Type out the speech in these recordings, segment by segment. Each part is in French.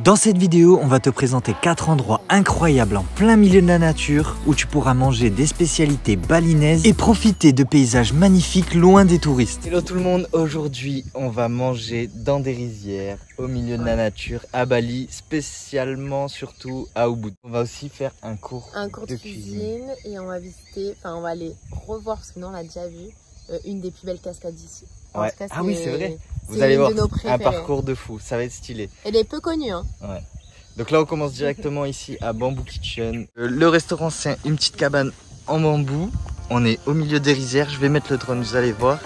Dans cette vidéo, on va te présenter 4 endroits incroyables en plein milieu de la nature où tu pourras manger des spécialités balinaises et profiter de paysages magnifiques loin des touristes. Hello tout le monde, aujourd'hui on va manger dans des rizières au milieu de la nature à Bali, spécialement surtout à Ubud. On va aussi faire un cours de cuisine et on va visiter, on va aller revoir parce que nous on l'a déjà vu, une des plus belles cascades d'ici. Ouais. Cas, ah oui c'est vrai, vous allez voir un parcours de fou, ça va être stylé. Elle est peu connue hein. Ouais. Donc là on commence directement ici à Bamboo Kitchen. Le restaurant c'est une petite cabane en bambou, on est au milieu des rizières, je vais mettre le drone, vous allez voir.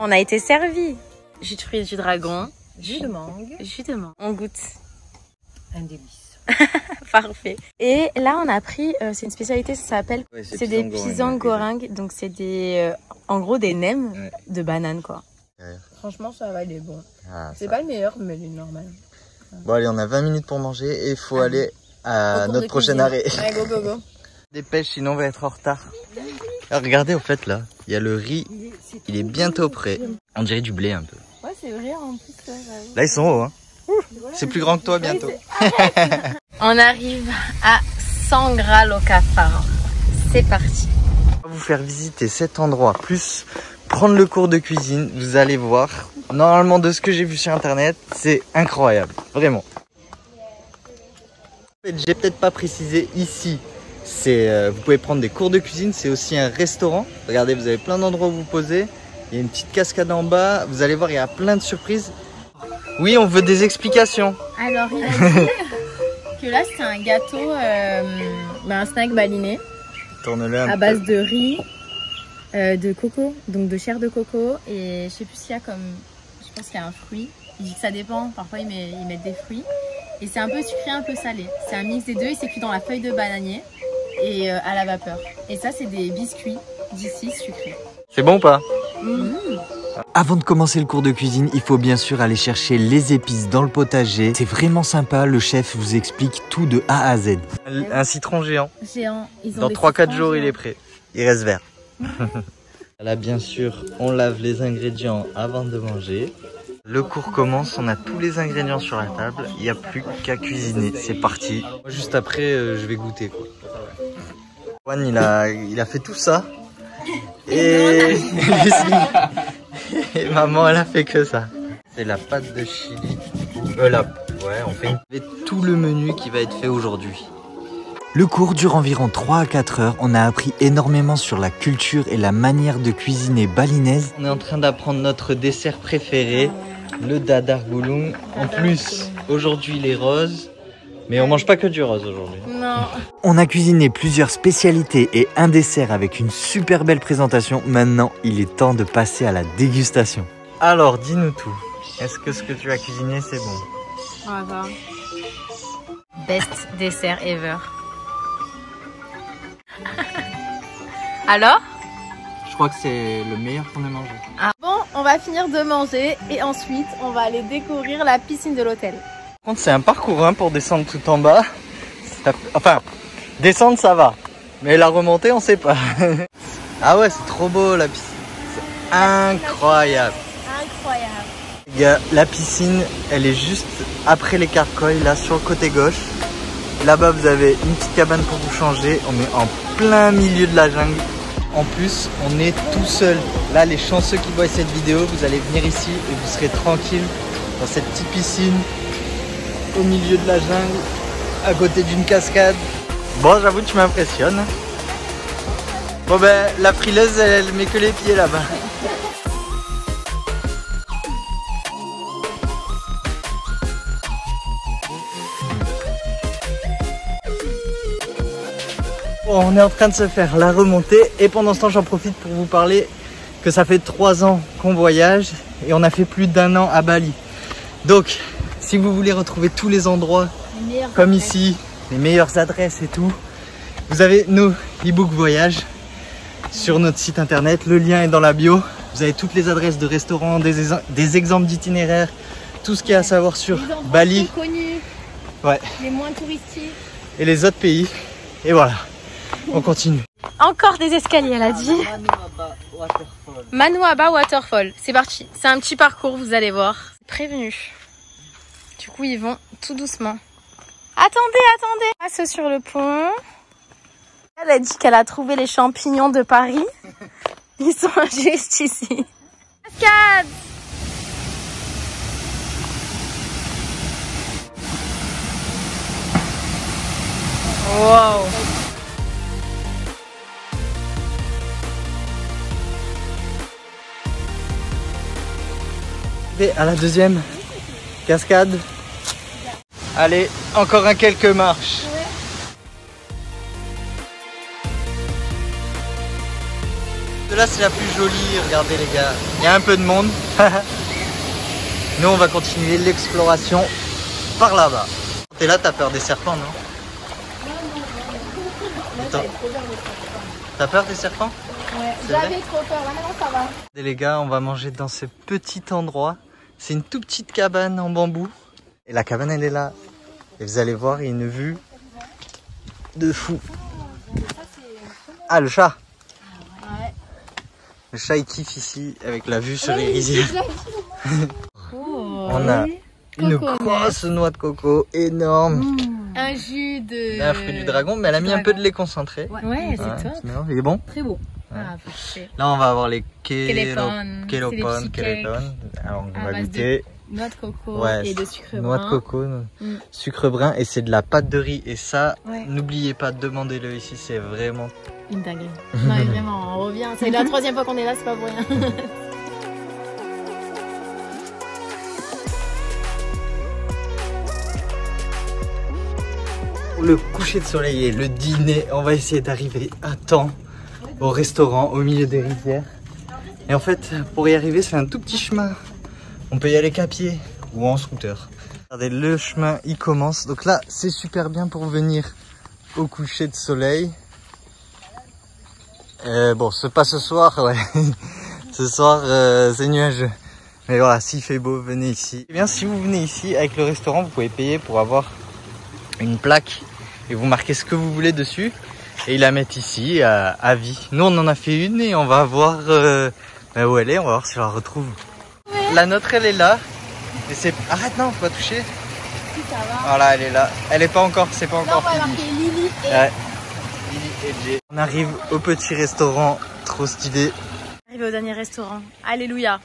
On a été servi. Jus de fruits et jus de dragon. Jus de mangue. Jus de mangue. On goûte. Un délice. Parfait. Et là on a pris, c'est une spécialité, ça s'appelle, ouais, c'est des pisang goreng. Donc c'est des, en gros des nems de banane quoi. Ouais. Franchement ça va, il est bon. Ah, c'est pas le meilleur mais il est normal. Bon allez, on a 20 minutes pour manger et il faut aller à notre prochain arrêt. Allez go go go. Dépêche sinon on va être en retard. Alors, regardez au fait là, il y a le riz, il est bientôt prêt. On dirait du blé un peu. Ouais c'est vrai en plus. Là ils sont hauts hein. C'est plus grand que toi bientôt. On arrive à Sangral au Cafard. C'est parti. On va vous faire visiter cet endroit, plus prendre le cours de cuisine. Vous allez voir, normalement de ce que j'ai vu sur internet, c'est incroyable, vraiment. En fait, j'ai peut-être pas précisé ici. Vous pouvez prendre des cours de cuisine, c'est aussi un restaurant. Regardez, vous avez plein d'endroits où vous poser. Il y a une petite cascade en bas. Vous allez voir, il y a plein de surprises. Oui, on veut des explications. Alors, il a dit que là, c'est un gâteau, un snack balinais. Tourne-le un peu. À base de riz, de coco, donc de chair de coco. Et je sais plus s'il y a comme, je pense qu'il y a un fruit. Il dit que ça dépend, parfois ils mettent des fruits. Et c'est un peu sucré, un peu salé. C'est un mix des deux et c'est cuit dans la feuille de bananier et à la vapeur. Et ça, c'est des biscuits d'ici sucrés. C'est bon ou pas? Avant de commencer le cours de cuisine, il faut bien sûr aller chercher les épices dans le potager. C'est vraiment sympa, le chef vous explique tout de A à Z. Un citron géant. Ils ont dans 3-4 jours, il est prêt. Il reste vert. Là, bien sûr, on lave les ingrédients avant de manger. Le cours commence, on a tous les ingrédients sur la table. Il n'y a plus qu'à cuisiner. C'est parti. Juste après, je vais goûter, quoi. Juan, il a fait tout ça. Et maman elle a fait que ça. C'est la pâte de chili. On fait tout le menu qui va être fait aujourd'hui. Le cours dure environ 3 à 4 heures. On a appris énormément sur la culture et la manière de cuisiner balinaise. On est en train d'apprendre notre dessert préféré, le dadar gulung. En plus, aujourd'hui il est rose. Mais on mange pas que du rose aujourd'hui. Non. On a cuisiné plusieurs spécialités et un dessert avec une super belle présentation. Maintenant, il est temps de passer à la dégustation. Alors, dis-nous tout. Est-ce que ce que tu as cuisiné, c'est bon? Voilà. Best dessert ever. Alors? Je crois que c'est le meilleur qu'on ait mangé. Ah. Bon, on va finir de manger et ensuite, on va aller découvrir la piscine de l'hôtel. Par contre, c'est un parcours pour descendre tout en bas. Enfin, descendre ça va, mais la remontée on sait pas. Ah ouais, c'est trop beau la piscine. C'est incroyable. Incroyable. Les gars, la piscine, elle est juste après les carcoïs, là sur le côté gauche. Là-bas, vous avez une petite cabane pour vous changer. On est en plein milieu de la jungle. En plus, on est tout seul. Là, les chanceux qui voient cette vidéo, vous allez venir ici et vous serez tranquille dans cette petite piscine. Au milieu de la jungle, à côté d'une cascade. Bon, j'avoue, tu m'impressionnes. Bon ben, la frileuse, elle met que les pieds là-bas. Bon, on est en train de se faire la remontée et pendant ce temps, j'en profite pour vous parler que ça fait 3 ans qu'on voyage et on a fait plus d'1 an à Bali. Donc, si vous voulez retrouver tous les endroits comme ici, les meilleures adresses et tout, vous avez nos e-books voyage sur notre site internet. Le lien est dans la bio. Vous avez toutes les adresses de restaurants, des exemples d'itinéraires, tout ce qu'il y a à savoir sur Bali. Connus, ouais. Les moins touristiques. Et les autres pays. Et voilà, on continue. Encore des escaliers, elle a dit. Manuaba Waterfall. Manuaba Waterfall. C'est parti. C'est un petit parcours, vous allez voir. Prévenu. Du coup, ils vont tout doucement. Attendez. Passe sur le pont. Elle a dit qu'elle a trouvé les champignons de Paris. Ils sont juste ici. Cascade! Wow! À la deuxième cascade. Allez, encore quelques marches. Là c'est la plus jolie, regardez les gars. Il y a un peu de monde. Nous on va continuer l'exploration par là-bas. T'es là, t'as peur des serpents, non? T'as peur des serpents? Ouais, j'avais trop peur, là maintenant ça va. Et les gars, on va manger dans ce petit endroit. C'est une toute petite cabane en bambou. Et la cabane elle est là. Et vous allez voir, il y a une vue de fou. Ah, le chat. Le chat il kiffe ici avec la vue sur les rizières. On a une grosse noix de coco énorme. Un jus de... Un fruit du dragon, mais elle a mis un peu de lait concentré. Ouais, c'est top. Il est bon. Très beau. Ouais. Ah, parfait. Là on va avoir les Kélépones. kélépones. Alors on va goûter. Noix de coco Ouais, et de sucre brun. Noix de coco, sucre brun et c'est de la pâte de riz. Et ça, Ouais. n'oubliez pas, demandez-le ici, c'est vraiment... Une dinguerie. Non mais vraiment, on revient. C'est la troisième fois qu'on est là, c'est pas pour rien. Le coucher de soleil et le dîner, on va essayer d'arriver à temps au restaurant au milieu des rizières. Et en fait, pour y arriver, c'est un tout petit chemin. On peut y aller qu'à pied ou en scooter. Regardez, le chemin, il commence. Donc là, c'est super bien pour venir au coucher de soleil. Bon, c'est pas ce soir, ouais. Ce soir, c'est nuageux. Mais voilà, s'il fait beau, venez ici. Eh bien, si vous venez ici avec le restaurant, vous pouvez payer pour avoir une plaque et vous marquez ce que vous voulez dessus et ils la mettent ici à vie. Nous, on en a fait une et on va voir où elle est. On va voir si on la retrouve. Ouais. La nôtre, elle est là. Et c'est... Arrête, non, faut pas toucher. Si, ça va. Voilà, elle est là. Elle est pas encore, c'est pas encore fini. Lily et... Ouais. Lily et Jay. On arrive au petit restaurant, trop stylé. Arrivé au dernier restaurant. Alléluia.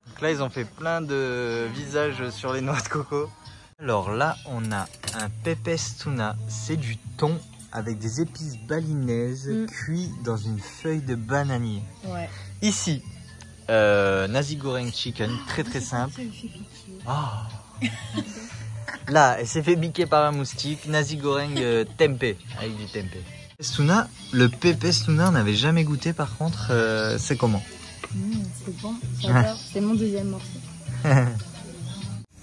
Donc là, ils ont fait plein de visages sur les noix de coco. Alors là, on a un pepes tuna. C'est du thon avec des épices balinaises cuits dans une feuille de bananier. Ouais. Ici, nasi goreng chicken, très très simple. Oh. Là, elle s'est fait piquer par un moustique. Nasi goreng tempeh, avec du tempeh. Tuna, le pepes tuna, on n'avait jamais goûté par contre. C'est comment? C'est bon, j'adore. C'est mon deuxième morceau.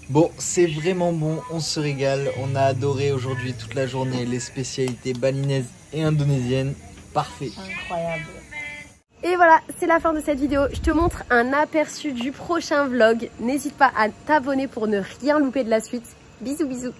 Bon, c'est vraiment bon, on se régale. On a adoré aujourd'hui toute la journée les spécialités balinaises et indonésiennes. Parfait. Incroyable. Et voilà, c'est la fin de cette vidéo. Je te montre un aperçu du prochain vlog. N'hésite pas à t'abonner pour ne rien louper de la suite. Bisous bisous.